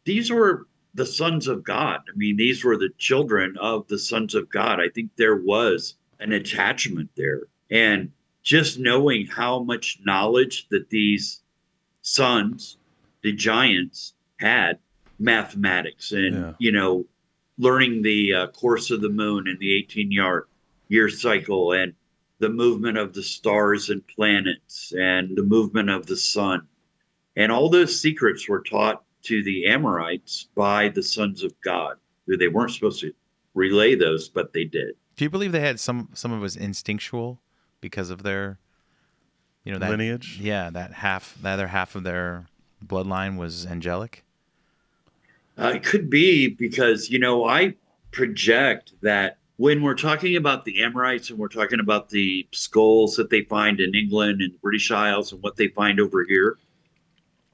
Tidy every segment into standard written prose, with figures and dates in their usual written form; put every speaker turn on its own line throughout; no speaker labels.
these were the sons of God. I mean, these were the children of the sons of God. I think there was an attachment there. And just knowing how much knowledge that these sons, the giants, had, mathematics and,
Yeah.
learning the course of the moon and the 18-year cycle and the movement of the stars and planets and the movement of the sun. And all those secrets were taught to the Amorites by the sons of God, who they weren't supposed to relay those, but they did.
Do you believe they had some of it was instinctual because of their, that
Lineage?
Yeah, the other half of their bloodline was angelic.
It could be because, I project that when we're talking about the Amorites and we're talking about the skulls that they find in England and the British Isles and what they find over here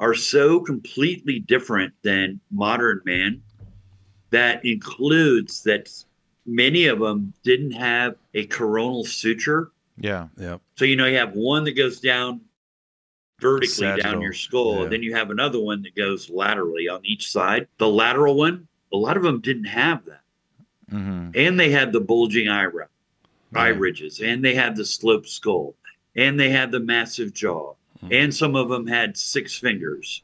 are so completely different than modern man. That includes that many of them didn't have a coronal suture.
Yeah.
Yep.
So, you have one that goes down vertically
Sagittal.
down your skull,
Yeah.
and then you have another one that goes laterally on each side. The lateral one, a lot of them didn't have that.
Mm-hmm.
And they had the bulging eye ridges, and they had the sloped skull, and they had the massive jaw, and some of them had 6 fingers,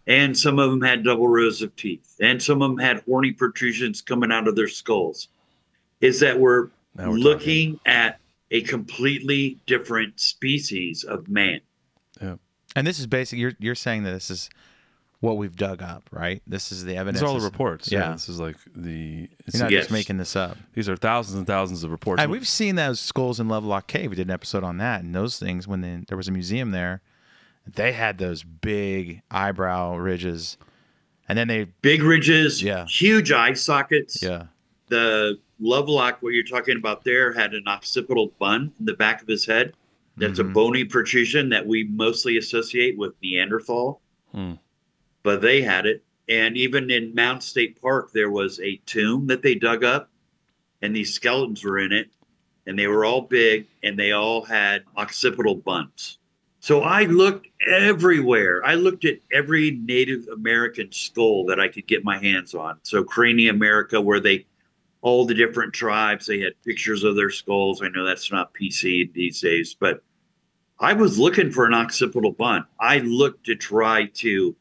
and some of them had double rows of teeth, and some of them had horny protrusions coming out of their skulls. Is that we're looking at a completely different species of man.
Yeah.
And this is basically you're saying that this is what we've dug up, right? This is the evidence.
These are all the reports.
Yeah.
This is like
You're not just making this up.
These are thousands and thousands of reports.
And we've seen those skulls in Lovelock Cave. We did an episode on that. And those things, when there was a museum there, they had those big eyebrow ridges. And then
big ridges,
yeah,
huge eye sockets.
Yeah.
The Lovelock, what you're talking about there, had an occipital bun in the back of his head. That's a bony protrusion that we mostly associate with Neanderthal. But they had it. And even in Mount State Park, there was a tomb that they dug up, and these skeletons were in it, and they were all big, and they all had occipital buns. So I looked everywhere. I looked at every Native American skull that I could get my hands on. So Crania America, where all the different tribes, they had pictures of their skulls. I know that's not PC these days, but I was looking for an occipital bun. I looked to try to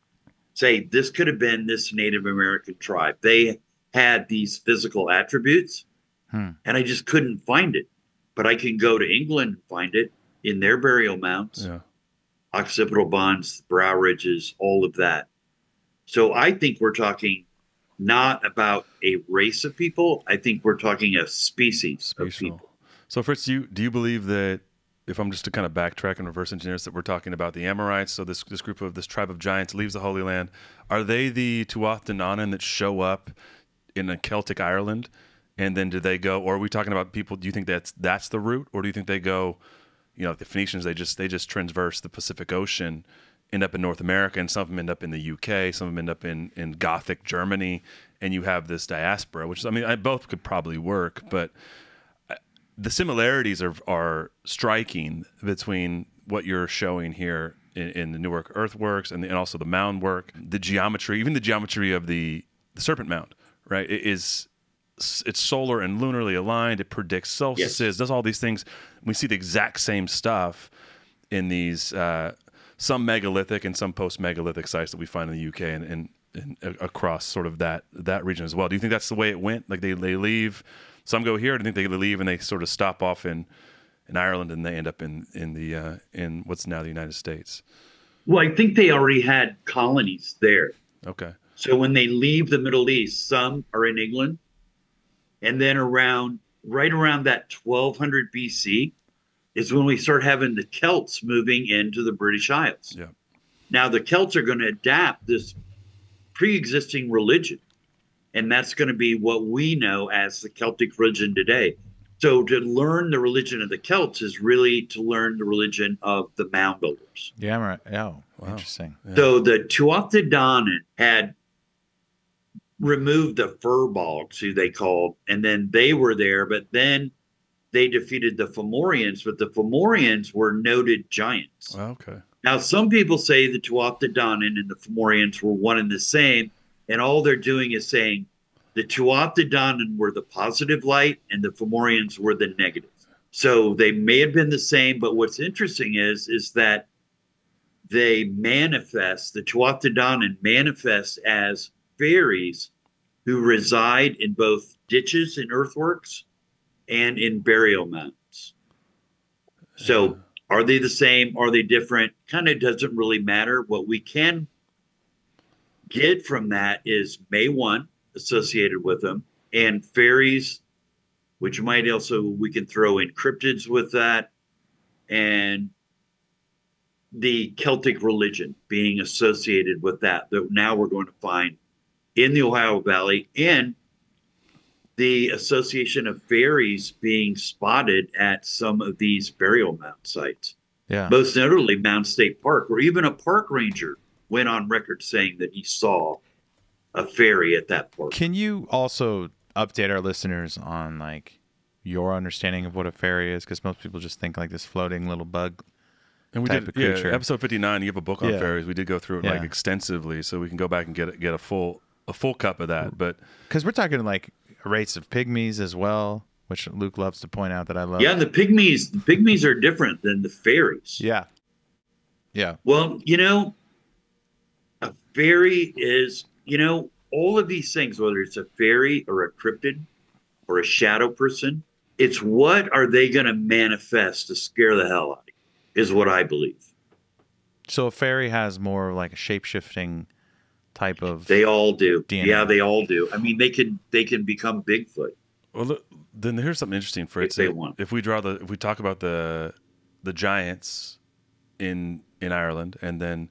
say this could have been this Native American tribe. They had these physical attributes, and I just couldn't find it. But I can go to England and find it in their burial mounds.
Yeah.
Occipital buns, brow ridges, all of that. So I think we're talking not about a race of people. I think we're talking a species of people.
So Fritz, do you believe that, if I'm just to kind of backtrack and reverse engineer this, that we're talking about the Amorites, so this tribe of giants leaves the Holy Land, are they the Tuatha De Danann that show up in a Celtic Ireland? And then do they go, or are we talking about people, do you think that's the route? Or do you think they go, the Phoenicians, they just transverse the Pacific Ocean, end up in North America, and some of them end up in the UK, some of them end up in Gothic Germany, and you have this diaspora, which is, both could probably work, but the similarities are striking between what you're showing here in the Newark earthworks and also the mound work, the geometry, even the geometry of the Serpent Mound, right? It's solar and lunarly aligned. It predicts solstices, does all these things. We see the exact same stuff in these some megalithic and some post-megalithic sites that we find in the UK and across sort of that region as well. Do you think that's the way it went? Like they leave, some go here, or do you think they leave and they sort of stop off in Ireland and they end up in what's now the United States?
Well, I think they already had colonies there.
Okay.
So when they leave the Middle East, some are in England. And then right around that 1200 BC is when we start having the Celts moving into the British Isles.
Yeah.
Now the Celts are going to adapt this pre-existing religion, and that's going to be what we know as the Celtic religion today. So to learn the religion of the Celts is really to learn the religion of the mound builders.
Yeah, right. Oh, wow. Interesting.
Yeah. So the Tuatha De Danann had removed the fur bogs, who they called, and then they were there, but then they defeated the Fomorians, but the Fomorians were noted giants.
Okay.
Now, some people say the Tuatha De Danann and the Fomorians were one and the same, and all they're doing is saying the Tuatha were the positive light and the Fomorians were the negative. So they may have been the same, but what's interesting is that they manifest, the Tuatha manifest as fairies who reside in both ditches and earthworks and in burial mounds. So are they the same? Are they different? Kind of doesn't really matter. What we can get from that is May 1 associated with them, and fairies, which might also, we can throw in cryptids with that, and the Celtic religion being associated with that now we're going to find in the Ohio Valley, and the association of fairies being spotted at some of these burial mound sites.
Yeah.
Most notably Mound State Park, where even a park ranger went on record saying that he saw a fairy at that park.
Can you also update our listeners on like your understanding of what a fairy is? Because most people just think like this floating little bug.
And we did, episode 59. You have a book on fairies. We did go through it like extensively, so we can go back and get a full cup of that. But
because we're talking like a race of pygmies as well, which Luke loves to point out that I love.
Yeah, the pygmies are different than the fairies.
Yeah.
Well, a fairy is, all of these things, whether it's a fairy or a cryptid or a shadow person, it's what are they going to manifest to scare the hell out of you, is what I believe.
So a fairy has more like a shape-shifting type of.
They all do.
DNA.
Yeah, they all do. I mean, they can become Bigfoot.
Well, look, then here's something interesting, Fritz. If we talk about the giants in Ireland, and then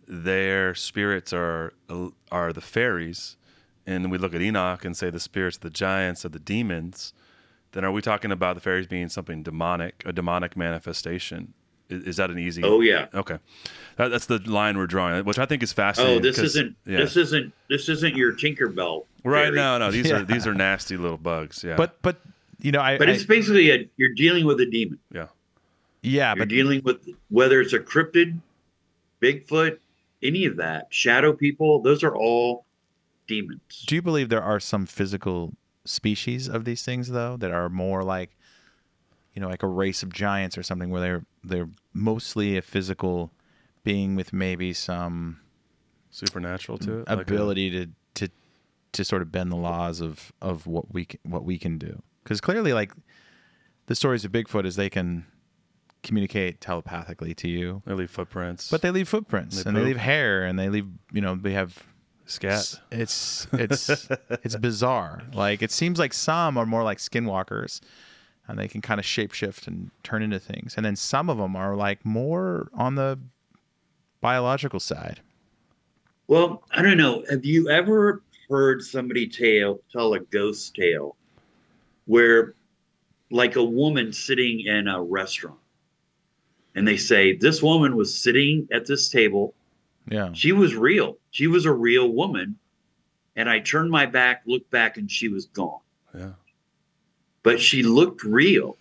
their spirits are the fairies, and then we look at Enoch and say the spirits of the giants are the demons, then are we talking about the fairies being something demonic, a demonic manifestation? Is that an easy?
Oh yeah.
Okay, that's the line we're drawing, which I think is fascinating.
Oh, this isn't your Tinkerbell.
Right? No, these are nasty little bugs. Yeah.
But
but it's basically you're dealing with a demon.
Yeah.
Yeah,
you're dealing with, whether it's a cryptid, Bigfoot, any of that, shadow people. Those are all demons.
Do you believe there are some physical species of these things though that are more like, like a race of giants or something, where they're mostly a physical being with maybe some
supernatural to it,
ability to sort of bend the laws of what we can do? Because clearly, like the stories of Bigfoot is they can communicate telepathically to you.
They leave footprints,
but they leave footprints, and they leave hair, and they leave they have
scat.
It's bizarre. Like it seems like some are more like skinwalkers, and they can kind of shapeshift and turn into things. And then some of them are like more on the biological side.
Well, I don't know. Have you ever heard somebody tell a ghost tale where, like, a woman sitting in a restaurant, and they say, this woman was sitting at this table.
Yeah.
She was real. She was a real woman. And I turned my back, looked back, and she was gone.
Yeah.
But she looked real.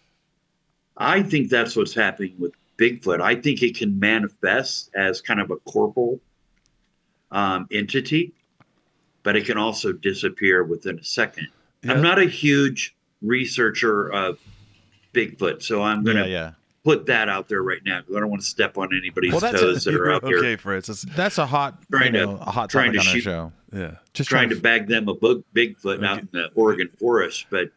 I think that's what's happening with Bigfoot. I think it can manifest as kind of a corporal entity, but it can also disappear within a second. Yeah. I'm not a huge researcher of Bigfoot, so I'm going to put that out there right now, because I don't want to step on anybody's toes that are out there.
Okay, Fritz.
That's a hot topic on our show.
Yeah,
just
trying to bag them a Bigfoot out in the Oregon forest. But